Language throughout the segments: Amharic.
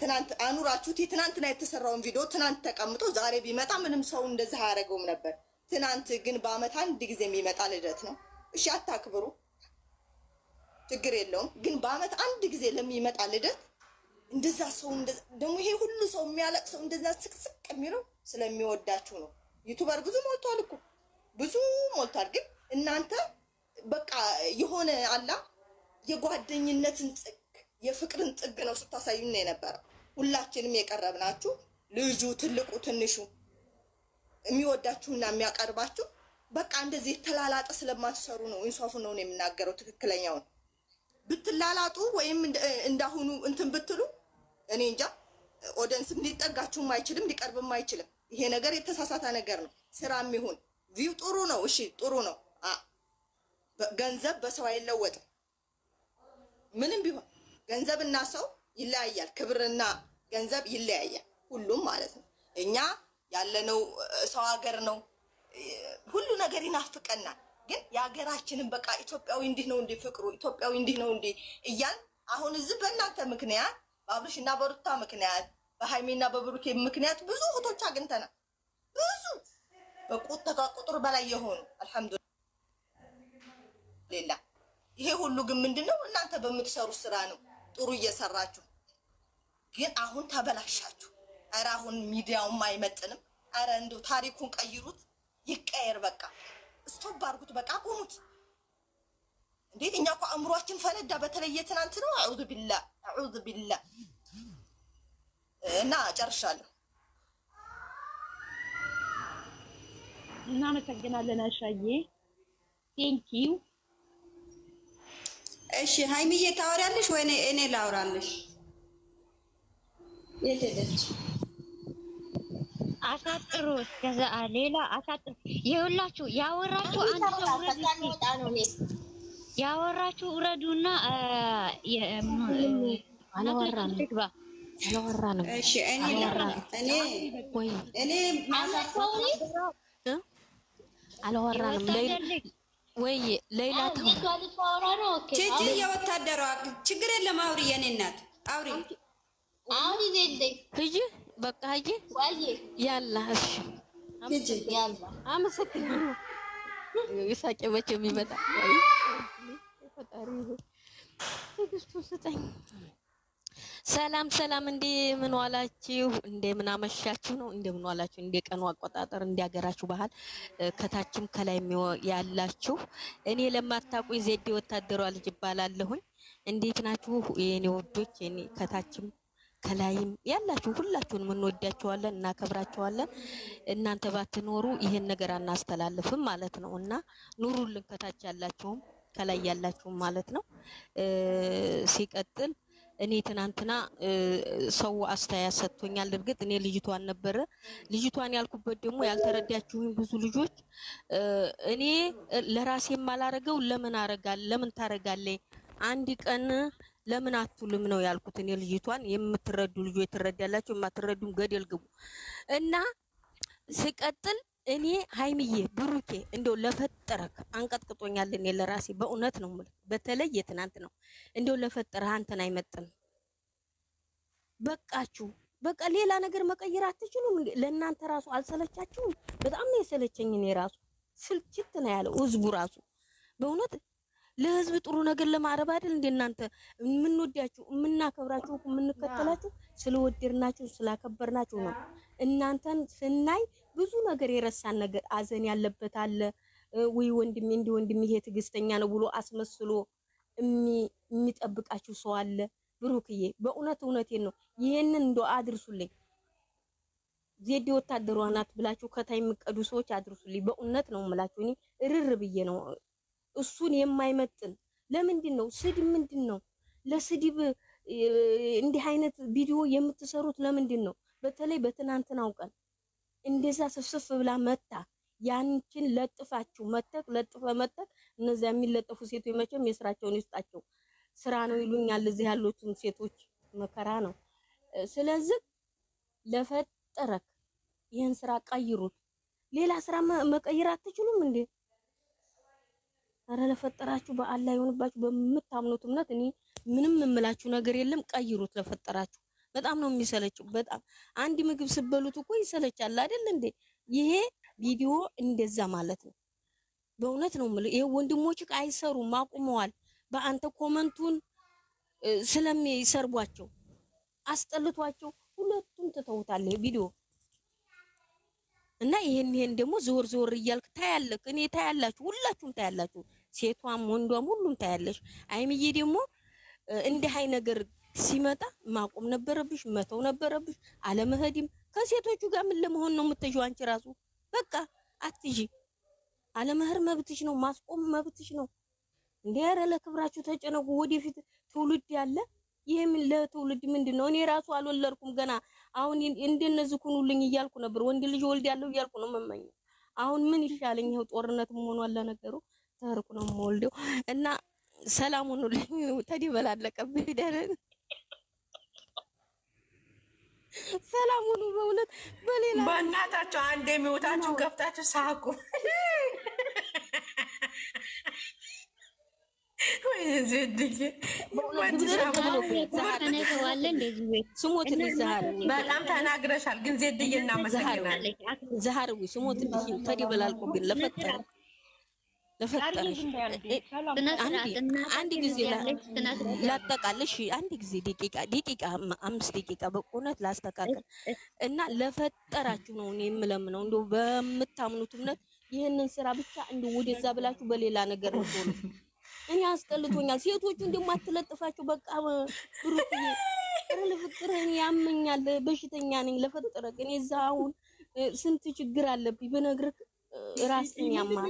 ትናንት አኑራችሁት የትናንትና የተሰራውን ቪዲዮ ትናንት ተቀምጦ ዛሬ ቢመጣ ምንም ሰው እንደዚህ አያደርገውም ነበር። ትናንት ግን በአመት አንድ ጊዜ የሚመጣ ልደት ነው። እሺ አታክብሩ፣ ችግር የለውም። ግን በአመት አንድ ጊዜ ለሚመጣ ልደት እንደዛ ሰው ደግሞ ይሄ ሁሉ ሰው የሚያለቅሰው እንደዛ ስቅስቅ የሚለው ስለሚወዳችሁ ነው። ዩቲዩበር ብዙ ሞልቷል እኮ ብዙ ሞልቷል። ግን እናንተ በቃ የሆነ አላ የጓደኝነትን ጥግ የፍቅርን ጥግ ነው ስታሳዩን የነበረው። ሁላችንም የቀረብናችሁ ልጁ ትልቁ ትንሹ የሚወዳችሁና የሚያቀርባችሁ በቃ እንደዚህ የተላላጠ ስለማትሰሩ ነው። ኢንሷፉ ነው የምናገረው ትክክለኛውን። ብትላላጡ ወይም እንዳሁኑ እንትን ብትሉ እኔ እንጃ ኦዲየንስም ሊጠጋችሁም አይችልም ሊቀርብም አይችልም። ይሄ ነገር የተሳሳተ ነገር ነው። ስራም ይሁን ቪው ጥሩ ነው፣ እሺ ጥሩ ነው። ገንዘብ በሰው አይለወጥም። ምንም ቢሆን ገንዘብና ሰው ይለያያል። ክብርና ገንዘብ ይለያያል። ሁሉም ማለት ነው። እኛ ያለነው ሰው ሀገር ነው። ሁሉ ነገር ይናፍቀናል። ግን የሀገራችንን በቃ ኢትዮጵያዊ እንዲህ ነው እንዴ ፍቅሩ ኢትዮጵያዊ እንዲህ ነው እንዴ እያል አሁን እዚህ በእናንተ ምክንያት በአብርሽና በሩታ ምክንያት በሃይሜና በብሩኬ ምክንያት ብዙ እህቶች አግኝተናል። ብዙ ቁጥር በላይ የሆኑ አልሐምዱሊላህ። ይሄ ሁሉ ግን ምንድነው እናንተ በምትሰሩት ስራ ነው። ጥሩ እየሰራችሁ ግን አሁን ተበላሻችሁ። ኧረ አሁን ሚዲያውም አይመጥንም። ኧረ እንደው ታሪኩን ቀይሩት፣ ይቀየር። በቃ ስቶፕ አድርጉት። በቃ ቆሙት። እንዴት እኛ እኮ አእምሯችን ፈነዳ። በተለየ ትናንት ነው። አዑዙ ቢላህ እና ጨርሻለሁ። እናመሰግናለን አሻዬ ቴንኪው። እሺ ሃይሚዬ ታወሪያለሽ ወይ እኔ ላውራለሽ? የት ሄደች? አሳጥሩ እስከዛ ሌላ አሳጥሩ። ይኸውላችሁ ያወራችሁ አንድ ሰው ያወራችሁ ውረዱና አላወራንም። እሺ እኔ አላወራንም። ወይ ሌላ ቺቺ የወታደሯ ችግር የለም። አውሪ የኔ እናት አውሪ ሂጂ በቃ ሂጂ ያላ እሺ ሂጂ ያላ አመሰግናለሁ። ይሳቄ መቼ የሚመጣ ፈጣሪ ትግስቱ ስጠኝ። ሰላም ሰላም፣ እንዴ ምን ዋላችሁ? እንዴ ምን አመሻችሁ ነው? እንዴ ምን ዋላችሁ? እንዴ ቀኑ አቆጣጠር እንዴ ሀገራችሁ ባህል ከታችም ከላይ ያላችሁ እኔ ለማታውቁኝ ዜዴ ወታደሯ ልጅ ይባላለሁኝ። እንዴት ናችሁ የኔ ወዶች? እኔ ከታችም ከላይም ያላችሁ ሁላችሁንም እንወዳችኋለን እናከብራችኋለን። እናንተ ባትኖሩ ይሄን ነገር አናስተላልፍም ማለት ነው እና ኑሩልን፣ ከታች ያላችሁም ከላይ ያላችሁም ማለት ነው። ሲቀጥል እኔ ትናንትና ሰው አስተያየት ሰጥቶኛል። እርግጥ እኔ ልጅቷን ነበረ ልጅቷን ያልኩበት ደግሞ ያልተረዳችሁኝ ብዙ ልጆች እኔ ለራሴ ማላረገው ለምን ታረጋለህ አንድ ቀን ለምን አትሉም ነው ያልኩት። እኔ ልጅቷን የምትረዱ ልጆች ትረዳላችሁ፣ የማትረዱም ገደል ግቡ እና ሲቀጥል እኔ ሃይሚዬ ብሩኬ እንደው ለፈጠረክ አንቀጥቅጦኛል። እኔ ለራሴ በእውነት ነው ማለት በተለይ የትናንት ነው እንደው ለፈጠረህ አንተን አይመጥም። በቃችሁ በቃ ሌላ ነገር መቀየር አትችሉም። ለእናንተ ራሱ አልሰለቻችሁም? በጣም ነው የሰለቸኝ። እኔ ራሱ ስልችት ነው ያለው ህዝቡ ራሱ በእውነት ለህዝብ ጥሩ ነገር ለማረብ አይደል እንደ እናንተ የምንወዳችሁ የምናከብራችሁ የምንከተላችሁ ስለወደድናችሁ ስላከበርናችሁ ነው። እናንተን ስናይ ብዙ ነገር የረሳን ነገር አዘን ያለበት አለ ወይ ወንድሜ እንደ ወንድሜ ይሄ ትግስተኛ ነው ብሎ አስመስሎ የሚጠብቃችሁ ሰው አለ። ብሩክዬ በእውነት እውነቴን ነው። ይሄንን እንደው አድርሱልኝ። ዜዴ ወታደሯ ናት ብላችሁ ከታይ የምትቀዱ ሰዎች አድርሱልኝ። በእውነት ነው የምላችሁ። እኔ እርር ብዬ ነው እሱን የማይመጥን ለምንድን ነው ስድብ ምንድን ነው? ለስድብ እንዲህ አይነት ቪዲዮ የምትሰሩት ለምንድን ነው? በተለይ በትናንትናው ቀን እንደዛ ስፍስፍ ብላ መታ ያንቺን ለጥፋችሁ ለጥፈ መተክ እነዚያ የሚለጠፉ ሴቶች መቼም የስራቸውን ይስጣቸው። ስራ ነው ይሉኛል እዚህ ያሉትን ሴቶች መከራ ነው። ስለዚህ ለፈጠረክ ይሄን ስራ ቀይሩት። ሌላ ስራ መቀየር አትችሉም እንዴ? አረ ለፈጠራችሁ በአላህ ይሁንባችሁ በምታምኑት እምነት እኔ ምንም እምላችሁ ነገር የለም ቀይሩት ለፈጠራችሁ በጣም ነው የሚሰለችው በጣም አንድ ምግብ ስበሉት እኮ ይሰለቻል አይደል እንዴ ይሄ ቪዲዮ እንደዛ ማለት ነው በእውነት ነው ማለት ይሄ ወንድሞች አይሰሩም አቁመዋል በአንተ ኮመንቱን ስለሚሰርቧቸው አስጠልቷቸው ሁለቱም ተተውታል ቪዲዮ እና ይሄን ደግሞ ዞር ዞር እያልክ ታያለክ እኔ ታያላችሁ ሁላችሁም ታያላችሁ ሴቷም ወንዷም ሁሉም ታያለሽ አይምዬ ደግሞ እንደ ሃይ ነገር ሲመጣ ማቆም ነበረብሽ መተው ነበረብሽ አለመሄድም ከሴቶቹ ጋር ምን ለመሆን ነው የምትጀው አንቺ ራሱ በቃ አትጂ አለመህር መብትሽ ነው ማስቆም መብትሽ ነው እንዴ ኧረ ለክብራችሁ ተጨነቁ ወደፊት ትውልድ ያለ ይሄም ለትውልድ ምንድነው እኔ ራሱ አልወለድኩም ገና አሁን እንደነዚህ ኩኑልኝ እያልኩ ነበር ወንድ ልጅ ወልድ ያለው እያልኩ ነው መመኘው አሁን ምን ይሻለኝ ይሄው ጦርነትም ሆኗል ለነገሩ ተርኩ ነው የምወልደው እና ሰላም ሁኑልኝ ተዲበላለቀብኝ ደረን ሰላም ሁኑ በእውነት በሌላ በእናታችሁ አንዴ የሚወጣችሁ ከፍታችሁ ሳቁ ወይ ዘድዬ በጣም ተናግረሻል ግን ዘድዬ እናመሰግናለን ዛሃርዊ ስሞትልሽ ተዲበላልቁብን ለፈጠረሽ አንድ ጊዜ ላጠቃለሽ አንድ ጊዜ ደቂቃ 5 ደቂቃ በእውነት ላስተካከል እና ለፈጠራችሁ ነው እኔ የምለምነው እንደው በመታምኑት እምነት ይሄንን ስራ ብቻ እንደው ወደዛ ብላችሁ በሌላ ነገር ነው እኔ አስጠልቶኛል ሴቶቹ እንደማትለጥፋችሁ በቃ ብሩክዬ ለፈጠረኝ ያመኛል በሽተኛ ነኝ ለፈጠረ ግን እዛውን ስንት ችግር አለብኝ በነግርክ ራስን ያማል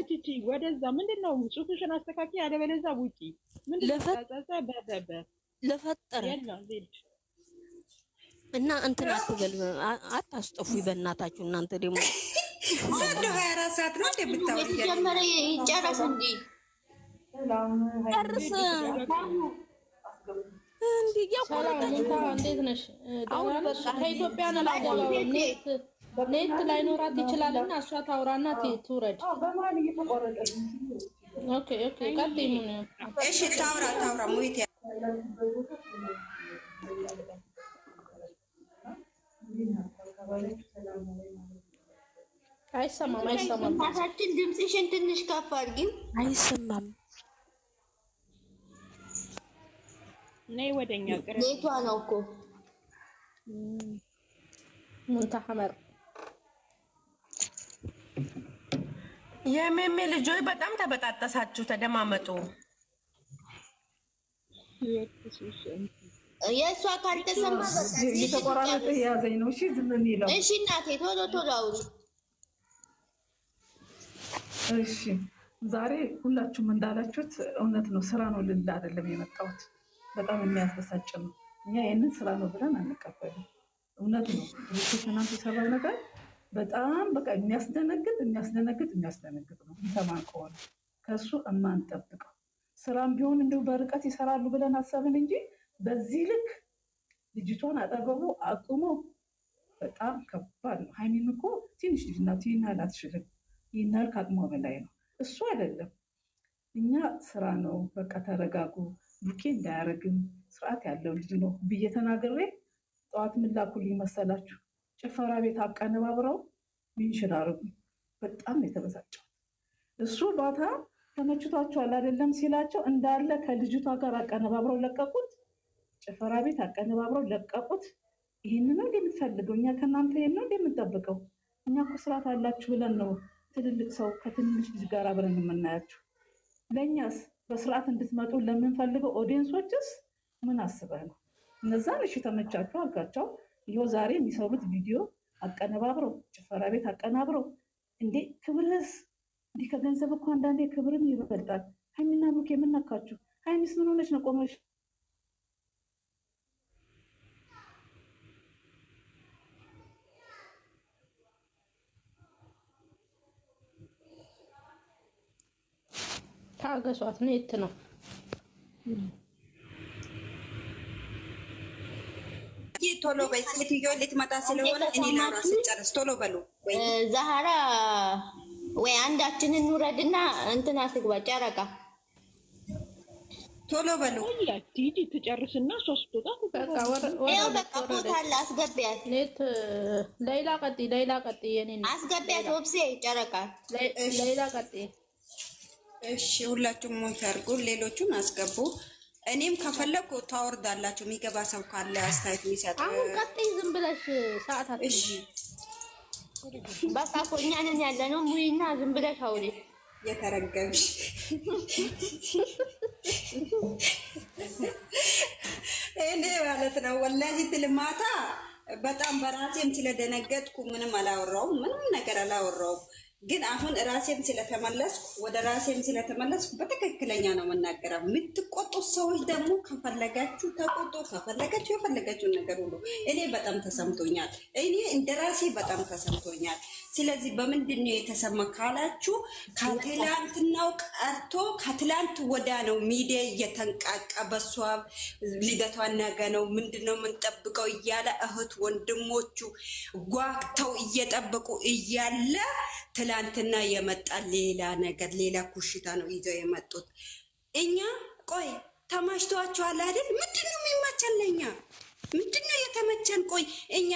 ወደዛ ምንድነው ጽሁፍሽን አስተካኪ ያለበለዛ ውጪ ለፈጠረ እና እንትን አትበል አታስጠፉ በእናታችሁ እናንተ ደግሞ ሰዶ 24 ሰዓት ነው እንደምታወሪ ጀመረ ይጨረስ እንጂ ጨርስ እንዴ ያቆረጣችሁ እንዴት ነሽ አሁን በቃ ከኢትዮጵያ ነው ላገባው ኔት ላይኖራት ይችላልና እሷ ታውራና ትውረድ ኦኬ ቀጥይ ምን እሺ ታውራ ሙይት አይሰማም ታታችን ድምጽሽን ትንሽ ከፍ አድርጊው አይሰማም ነይ ወደኛ ቅር ኔቷ ነው እኮ ሙንተሐመር የሜሜ ልጆች በጣም ተበጣጠሳችሁ ተደማመጡ የእሷ ካልተሰማ በቃ እየተቆራረጠ ያዘኝ ነው እሺ ዝም የሚለው እሺ እናቴ ቶሎ አውሪ እሺ ዛሬ ሁላችሁም እንዳላችሁት እውነት ነው ስራ ነው ልል አይደለም የመጣሁት በጣም የሚያስበሳጭ ነው እኛ ይሄንን ስራ ነው ብለን አንቀበልም እውነት ነው ትናንት የሰራው ነገር በጣም በቃ የሚያስደነግጥ ነው ይተማን ከሆነ ከሱ እማንጠብቀው ስራም ቢሆን እንደው በርቀት ይሰራሉ ብለን አሰብን እንጂ በዚህ ልክ ልጅቷን አጠገቡ አቁሞ በጣም ከባድ ነው ሃይሚም እኮ ትንሽ ልጅ ናት ይናል አትችልም ይናል ካቅሟ በላይ ነው እሱ አይደለም እኛ ስራ ነው በቃ ተረጋጉ ቡኬ እንዳያረግም ስርዓት ያለው ልጅ ነው ብዬ ተናግሬ ጠዋት ምን ላኩልኝ መሰላችሁ ጭፈራ ቤት አቀነባብረው ሚንሽን አረጉ በጣም የተበሳጨው እሱ ባታ ተመችቷቸዋል አይደለም ሲላቸው እንዳለ ከልጅቷ ጋር አቀነባብረው ለቀቁት ጭፈራ ቤት አቀነባብረው ለቀቁት ይሄንን ነው እንደምትፈልገው እኛ ከናንተ ይሄን ነው እንደምንጠብቀው እኛ እኮ ስርዓት አላችሁ ብለን ነው ትልልቅ ሰው ከትንሽ ልጅ ጋር አብረን የምናያችሁ ለኛስ በስርዓት እንድትመጡ ለምንፈልገው ኦዲየንሶችስ ምን አስበህ ነው እነዛን እሺ ተመቻችሁ አልካቸው ይሄው ዛሬ የሚሰሩት ቪዲዮ አቀነባብረው ጭፈራ ቤት አቀናብረው እንዴ ክብርስ እንዴ ከገንዘብ እኮ አንዳንዴ ክብርም ይበልጣል ሃይሚና ብሩክ የምናካችሁ ሃይሚስ ምን ሆነች ነው ቆመሽ ታገሷት ኔት ነው ቶሎ በይ ሴትዮ ልትመጣ ስለሆነ እኔ ላራስ ጨርስ ቶሎ በሉ ዛሃራ ወይ አንዳችንን እንውረድና እንትና ትግባ ጨረቃ ቶሎ በሉ ቲጂ ትጨርስና ሶስት በቃ ቦታ አለ አስገቢያት። ሌላ ቀጥ የኔ አስገቢያት። ወብሴ ጨረቃ ሌላ ቀጥ። እሺ ሁላችሁም ሞት አድርጉ፣ ሌሎቹን አስገቡ። እኔም ከፈለኩ ታወርዳላችሁ። የሚገባ ሰው ካለ አስተያየት የሚሰጥ አሁን ቀጥ ዝም ብለሽ ሰዓታት። እሺ በቃ እኮ እኛ ነን ያለነው። ሙይና ዝም ብለሽ አውሪ። የተረገምሽ እኔ ማለት ነው ወላሂ ትልማታ በጣም በራሴም ስለደነገጥኩ ምንም አላወራውም፣ ምንም ነገር አላወራውም። ግን አሁን ራሴም ስለተመለስኩ ወደ ራሴም ስለተመለስኩ በትክክለኛ ነው መናገረው። የምትቆጡ ሰዎች ደግሞ ከፈለጋችሁ ተቆጡ፣ ከፈለጋችሁ የፈለጋችሁን ነገር ሁሉ። እኔ በጣም ተሰምቶኛል፣ እኔ እንደ ራሴ በጣም ተሰምቶኛል። ስለዚህ በምንድን ነው የተሰማ ካላችሁ ከትላንትናው ቀርቶ ከትላንት ወዳ ነው ሚዲያ እየተንቃቃ በሷ ልደቷ ነገ ነው ምንድን ነው የምንጠብቀው እያለ እህት ወንድሞቹ ጓግተው እየጠበቁ እያለ ትላንትና የመጣ ሌላ ነገር ሌላ ኩሽታ ነው ይዘው የመጡት። እኛ ቆይ ተማሽቷቸዋል አይደል? ምንድነው የሚመቸን ለኛ? ምንድነው የተመቸን? ቆይ እኛ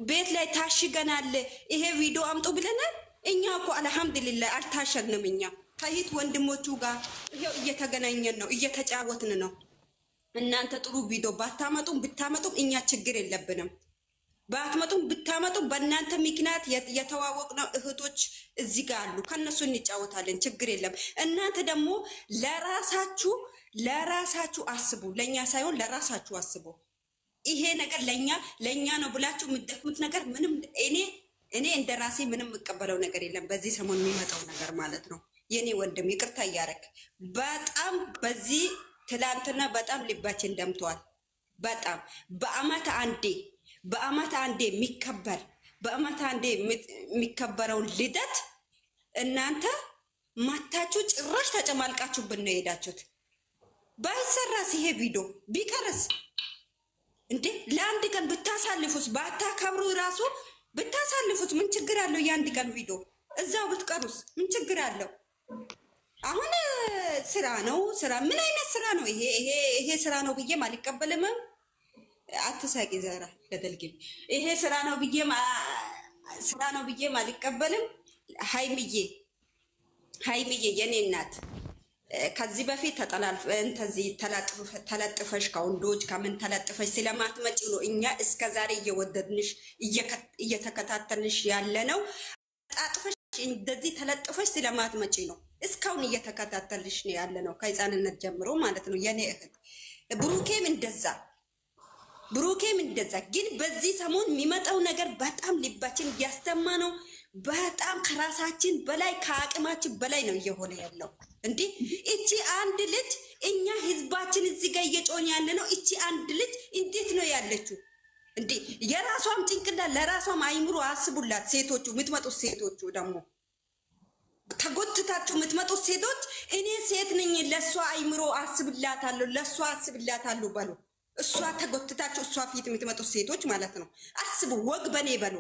ቤት ላይ ታሽገናል። ይሄ ቪዲዮ አምጡ ብለናል። እኛ እኮ አልሐምዱሊላህ አልታሸግንም። እኛ ከሂት ወንድሞቹ ጋር ይሄው እየተገናኘን ነው፣ እየተጫወትን ነው። እናንተ ጥሩ ቪዲዮ ባታመጡም ብታመጡም እኛ ችግር የለብንም። ባትመጡም ብታመጡም በእናንተ ምክንያት የተዋወቅነው እህቶች እዚህ ጋር አሉ። ከነሱ እንጫወታለን፣ ችግር የለም። እናንተ ደግሞ ለራሳችሁ አስቡ፣ ለኛ ሳይሆን ለራሳችሁ አስቡ። ይሄ ነገር ለኛ ነው ብላችሁ የምትደክሙት ነገር ምንም እኔ እንደ ራሴ ምንም የምቀበለው ነገር የለም። በዚህ ሰሞን የሚመጣው ነገር ማለት ነው። የኔ ወንድም ይቅርታ እያረክ በጣም በዚህ ትላንትና በጣም ልባችን ደምቷል። በጣም በአመት አንዴ የሚከበረውን ልደት እናንተ ማታችሁ ጭራሽ ተጨማልቃችሁብን ነው የሄዳችሁት። ባይሰራስ ይሄ ቪዲዮ ቢቀርስ እንዴ? ለአንድ ቀን ብታሳልፉስ? ባታከብሩ ራሱ ብታሳልፉት ምን ችግር አለው? የአንድ ቀን ቪዲዮ እዛው ብትቀሩስ ምን ችግር አለው? አሁን ስራ ነው ስራ። ምን አይነት ስራ ነው ይሄ? ይሄ ስራ ነው ብዬም አልቀበልም። አትሳቂ ዘራ ለደልግም ይሄ ስራ ነው ብዬም አልቀበልም። ሃይሚዬ የኔ እናት ከዚህ በፊት ተለጥፈሽ ከወንዶች ከምን ተለጥፈሽ ስለማትመጪ ነው እኛ እስከዛሬ እየወደድንሽ እየተከታተልንሽ ያለ ነው። ጣጥፈሽ እንደዚህ ተለጥፈሽ ስለማትመጪ ነው እስካሁን እየተከታተልሽ ነው ያለ ነው፣ ከህፃንነት ጀምሮ ማለት ነው። የኔ እህት ብሩኬም እንደዛ። ግን በዚህ ሰሞን የሚመጣው ነገር በጣም ልባችን እያስተማ ነው። በጣም ከራሳችን በላይ ከአቅማችን በላይ ነው እየሆነ ያለው። እንዴ እቺ አንድ ልጅ እኛ ህዝባችን እዚህ ጋር እየጮኝ ያለ ነው። እቺ አንድ ልጅ እንዴት ነው ያለችው? እንዴ የራሷም ጭንቅላት ለራሷም አይምሮ አስቡላት። ሴቶቹ የምትመጡት ሴቶቹ ደግሞ ተጎትታችሁ የምትመጡት ሴቶች እኔ ሴት ነኝ ለሷ አይምሮ አስብላታለሁ በሉ። እሷ ተጎትታችሁ እሷ ፊት የምትመጡት ሴቶች ማለት ነው። አስቡ፣ ወግ በኔ በሉ።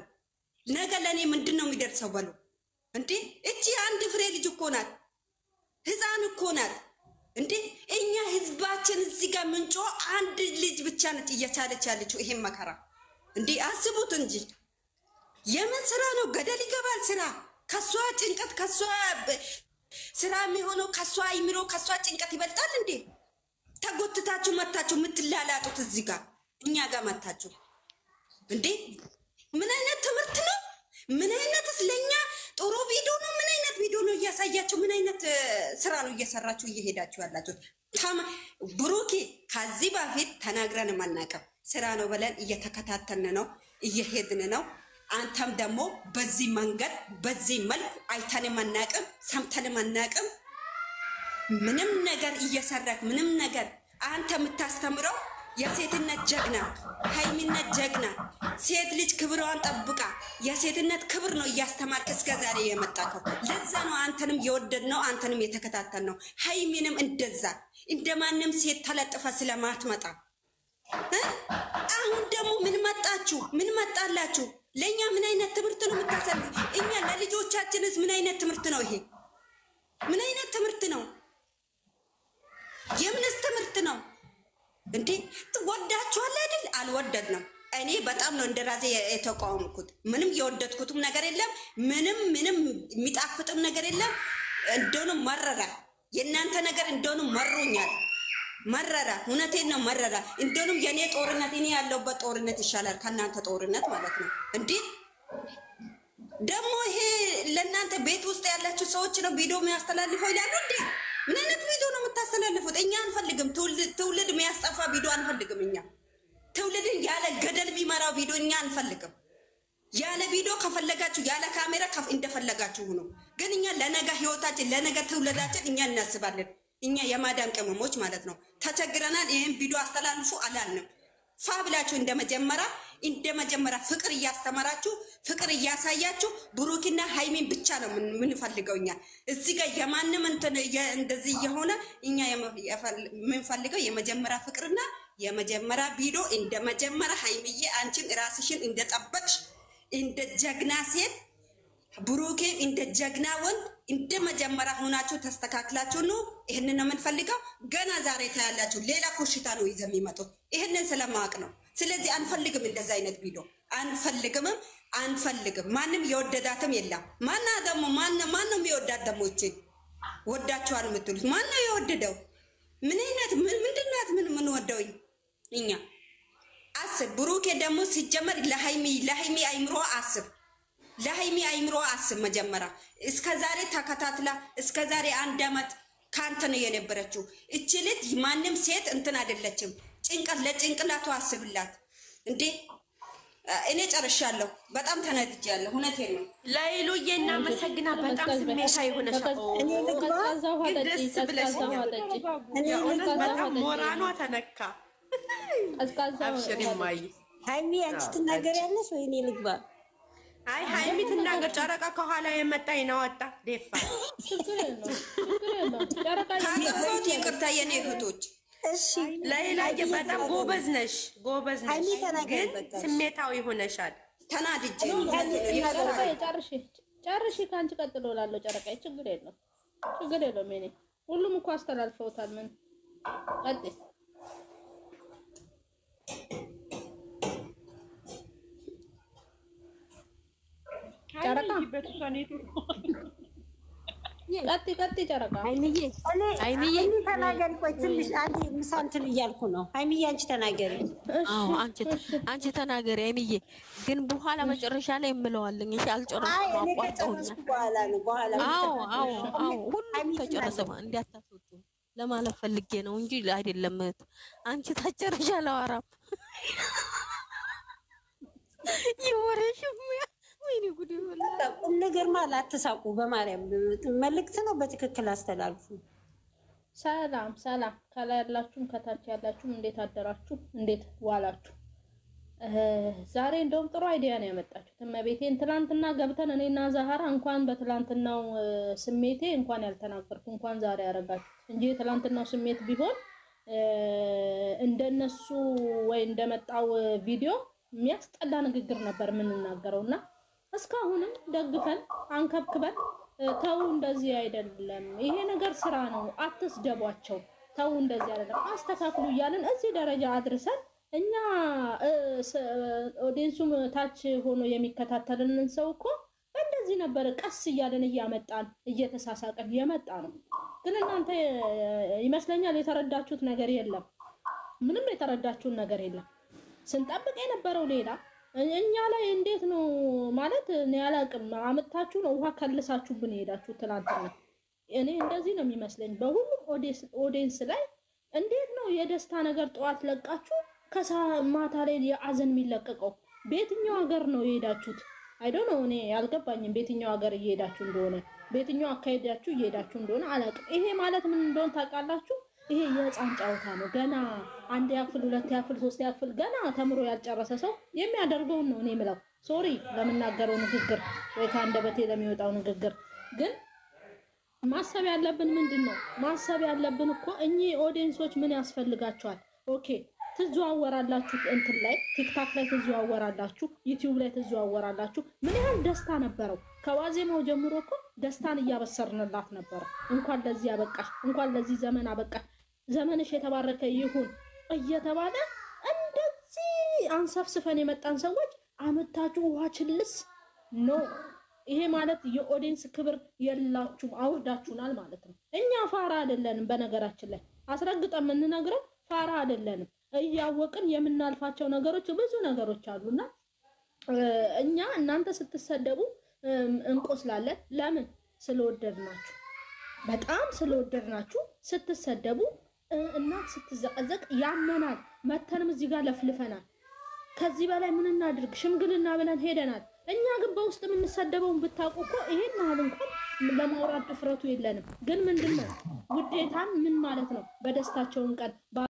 ነገ ለኔ ምንድነው የሚደርሰው በሉ። እንዴ እቺ አንድ ፍሬ ልጅ እኮ ናት፣ ህፃን እኮ ናት። እንዴ እኛ ህዝባችን እዚህ ጋር ምንጮ አንድ ልጅ ብቻ ነች እየቻለች ያለችው ይሄን መከራ። እንዴ አስቡት እንጂ የምን ስራ ነው? ገደል ይገባል ስራ። ከሷ ጭንቀት ከሷ ስራ የሚሆነው ከሷ አይምሮ ከሷ ጭንቀት ይበልጣል እንዴ? ተጎትታችሁ መታችሁ የምትላላጡት እዚህ ጋር እኛ ጋር መታችሁ። እንዴ ምን አይነት ትምህርት ነው? ምን አይነትስ ለኛ ጥሩ ቪዲዮ ነው? ምን አይነት ቪዲዮ ነው እያሳያችሁ? ምን አይነት ስራ ነው እየሰራችሁ እየሄዳችሁ ያላችሁት? ብሩኬ ከዚህ በፊት ተናግረን ማናቀም ስራ ነው ብለን እየተከታተልን ነው እየሄድን ነው። አንተም ደግሞ በዚህ መንገድ በዚህ መልኩ አይተን ማናቀም ሰምተን ማናቀም ምንም ነገር እየሰራክ ምንም ነገር አንተ የምታስተምረው የሴትነት ጀግና ሃይሚነት ጀግና ሴት ልጅ ክብሯን ጠብቃ የሴትነት ክብር ነው እያስተማርክ እስከዛሬ የመጣከው። ለዛ ነው አንተንም የወደድነው አንተንም የተከታተልነው። ሃይሚንም እንደዛ እንደማንም ሴት ተለጥፈ ስለማትመጣ አሁን ደግሞ ምን መጣችሁ? ምን መጣላችሁ? ለኛ ምን አይነት ትምህርት ነው የምታሰሙ? እኛ ለልጆቻችንስ ምን አይነት ትምህርት ነው ይሄ? ምን አይነት ትምህርት ነው? የምንስ ትምህርት ነው እንዴ? ትወዳችኋል አይደል? አልወደድንም። እኔ በጣም ነው እንደራሴ የተቃወምኩት። ምንም የወደድኩትም ነገር የለም። ምንም የሚጣፍጥም ነገር የለም። እንደሆነ መረራ የእናንተ ነገር እንደሆነ መሮኛል። መረራ እውነቴን ነው መረራ። እንደሆነም የኔ ጦርነት እኔ ያለውበት ጦርነት ይሻላል ከእናንተ ጦርነት ማለት ነው እንዴ። ደግሞ ይሄ ለእናንተ ቤት ውስጥ ያላችሁ ሰዎች ነው ቪዲዮ የሚያስተላልፈው ይላሉ እንዴ? ምን አይነት ቪዲዮ ነው የምታስተላልፉት? እኛ አንፈልግም። ትውልድ የሚያስጠፋ ቪዲዮ አንፈልግም። እኛ ትውልድን ያለ ገደል የሚመራው ቪዲዮ እኛ አንፈልግም። ያለ ቪዲዮ ከፈለጋችሁ ያለ ካሜራ እንደፈለጋችሁ ሁኑ። ግን እኛ ለነገ ህይወታችን ለነገ ትውልዳችን እኛ እናስባለን። እኛ የማዳም ቅመሞች ማለት ነው ተቸግረናል። ይሄን ቪዲዮ አስተላልፉ አላልንም። ፋብላችሁ እንደመጀመራ ፍቅር እያስተማራችሁ ፍቅር እያሳያችሁ ብሩክና ሃይሚን ብቻ ነው የምንፈልገው። እኛ እዚህ ጋር የማንም እንትን እንደዚህ የሆነ እኛ የምንፈልገው የመጀመሪያ ፍቅርና የመጀመሪያ ቪዲዮ እንደመጀመሪያ ሃይሚዬ አንቺን ራስሽን እንደጠበቅሽ እንደ ጀግና ሴት ብሩኬን እንደ ጀግና ወንድ እንደ መጀመሪያ ሆናችሁ ተስተካክላችሁ ነው። ይሄንን ነው የምንፈልገው። ገና ዛሬ ታያላችሁ ሌላ ኮሽታ ነው ይዘው የሚመጡት። ይሄንን ስለማወቅ ነው። ስለዚህ አንፈልግም፣ እንደዛ አይነት ቪዲዮ አንፈልግም። ማንም የወደዳትም የለም። ማን ነው የሚወዳት? ደግሞ እቺ ወዳችኋል የምትሉት ማን ነው የወደደው? ምን አይነት ምንድናት? ምን ወደው እኛ አስብ። ብሩኬ ደግሞ ሲጀመር ለሃይሚ አይምሮ አስብ። ለሃይሚ አይምሮ አስብ። መጀመሪያ እስከዛሬ ተከታትላ እስከዛሬ 1 አመት ካንተ ነው የነበረችው። እቺ ልጅ ማንም ሴት እንትን አይደለችም። ለጭንቅላቱ አስብላት እንዴ። እኔ ጨርሻለሁ። በጣም ተነድጃለሁ። እውነቴን ነው። ለይሉዬ እናመሰግና። በጣም ስሜታዊ ሆነሻል። እኔ ደስ ብለሽኛል። የእውነት በጣም ሞራኗ ተነካ። አብሽሪ ማይ ሃይሚ አንቺ ትናገሪያለሽ ወይ እኔ ልግባ? አይ ሃይሚ ትናገር። ጨረቃ ከኋላ የመጣኝ ነው ወጣ ደፋ። ካጠፋሁት ይቅርታ የኔ እህቶች። እሺ ለይላዬ በጣም ጎበዝ ነሽ። ግን ስሜታዊ ሆነሻል። ተናድጄ ጨርሺ ከአንቺ ቀጥሎ ላለው ጨረቃ ችግር የለውም። እኔ ሁሉም እኮ አስተላልፈውታል። ምን ቀጥይ ጨረቃ ቀጥይ ጨረቃ ሃይሚዬ ተናገሪ። ቆይ ትንሽ አንዴ ምሳ እንትን እያልኩ ነው። ሃይሚዬ አንቺ ተናገሪ። አዎ አንቺ ተናገሪ ሃይሚዬ። ግን በኋላ መጨረሻ ላይ እምለዋለኝ። እሺ አልጨረስኩም፣ አቋርጠውኛል። አዎ ሁሉም ተጨረሰ። እንዲያታስወጡ ለማለት ፈልጌ ነው እንጂ አይደለም። አንቺ ታጨርሻ አላወራም። ይወረሽም ወይኔ ጉድ ይወላ። ቁም ነገር ማለት አትሳቁ። በማርያም መልእክት ነው፣ በትክክል አስተላልፉ። ሰላም ከላይ ያላችሁም ከታች ያላችሁም እንዴት አደራችሁ? እንዴት ዋላችሁ? ዛሬ እንደውም ጥሩ አይዲያ ነው ያመጣችሁት። እመቤቴን ትላንትና ገብተን እኔና ዛሃራ እንኳን በትላንትናው ስሜቴ እንኳን ያልተናገርኩ እንኳን ዛሬ ያረጋችሁት እንጂ ትላንትናው ስሜት ቢሆን እንደነሱ ወይ እንደመጣው ቪዲዮ የሚያስጠላ ንግግር ነበር የምንናገረውና እስካሁንም ደግፈን አንከብክበን ተው እንደዚህ አይደለም፣ ይሄ ነገር ስራ ነው፣ አትስደቧቸው፣ ተው እንደዚህ አይደለም፣ አስተካክሉ እያለን እዚህ ደረጃ አድርሰን እኛ ኦዲየንሱም ታች ሆኖ የሚከታተልንን ሰው እኮ እንደዚህ ነበር ቀስ እያለን እያመጣን እየተሳሳቀን የመጣ ነው። ግን እናንተ ይመስለኛል የተረዳችሁት ነገር የለም። ምንም የተረዳችሁት ነገር የለም። ስንጠብቅ የነበረው ሌላ እኛ ላይ እንዴት ነው ማለት እኔ አላቅም። አመጣችሁ ነው ውሃ ከልሳችሁብን ሄዳችሁ ትላንትና። እኔ እንደዚህ ነው የሚመስለኝ በሁሉም ኦዲየንስ ላይ እንዴት ነው የደስታ ነገር ጠዋት ለቃችሁ ከማታ ላይ የአዘን የሚለቀቀው? በየትኛው ሀገር ነው የሄዳችሁት? አይ ዶንት ኖ። እኔ ያልገባኝም በየትኛው ሀገር እየሄዳችሁ እንደሆነ በየትኛው አካሄዳችሁ እየሄዳችሁ እንደሆነ አላቅም። ይሄ ማለት ምን እንደሆነ ታውቃላችሁ? ይሄ የህፃን ጨዋታ ነው። ገና 1 ያክፍል 2 ያክፍል 3 ያክፍል ገና ተምሮ ያልጨረሰ ሰው የሚያደርገውን ነው እኔ የምለው። ሶሪ ለምናገረው ንግግር ወይ ከአንደበቴ ለሚወጣው ንግግር። ግን ማሰብ ያለብን ምንድነው? ማሰብ ያለብን እኮ እኚህ ኦዲየንሶች ምን ያስፈልጋቸዋል? ኦኬ ትዘዋወራላችሁ፣ እንትን ላይ ቲክታክ ላይ ትዘዋወራላችሁ፣ ዩቲዩብ ላይ ትዘዋወራላችሁ። ምን ያህል ደስታ ነበረው? ከዋዜማው ጀምሮ እኮ ደስታን እያበሰርንላት ነበር። እንኳን ለዚህ አበቃሽ፣ እንኳን ለዚህ ዘመን አበቃሽ። ዘመንሽ የተባረከ ይሁን እየተባለ እንደዚህ አንሰፍስፈን የመጣን ሰዎች አመታችሁ ውሃ ችልስ ኖ። ይሄ ማለት የኦዲየንስ ክብር የላችሁም፣ አውርዳችሁናል ማለት ነው። እኛ ፋራ አይደለንም። በነገራችን ላይ አስረግጠን የምንነግረው ፋራ አይደለንም። እያወቅን የምናልፋቸው ነገሮች ብዙ ነገሮች አሉና እኛ እናንተ ስትሰደቡ እንቆስላለን። ለምን? ስለወደድናችሁ፣ በጣም ስለወደድናችሁ ስትሰደቡ እናት ስትዘቀዘቅ ያመናል። መተንም እዚህ ጋር ለፍልፈናል። ከዚህ በላይ ምን እናድርግ? ሽምግልና ብለን ሄደናል። እኛ ግን በውስጥ የምንሰደበውን ብታውቁ እኮ ይሄን ያህል እንኳን ለማውራት ድፍረቱ የለንም። ግን ምንድነው ውዴታን ምን ማለት ነው? በደስታቸውን ቀን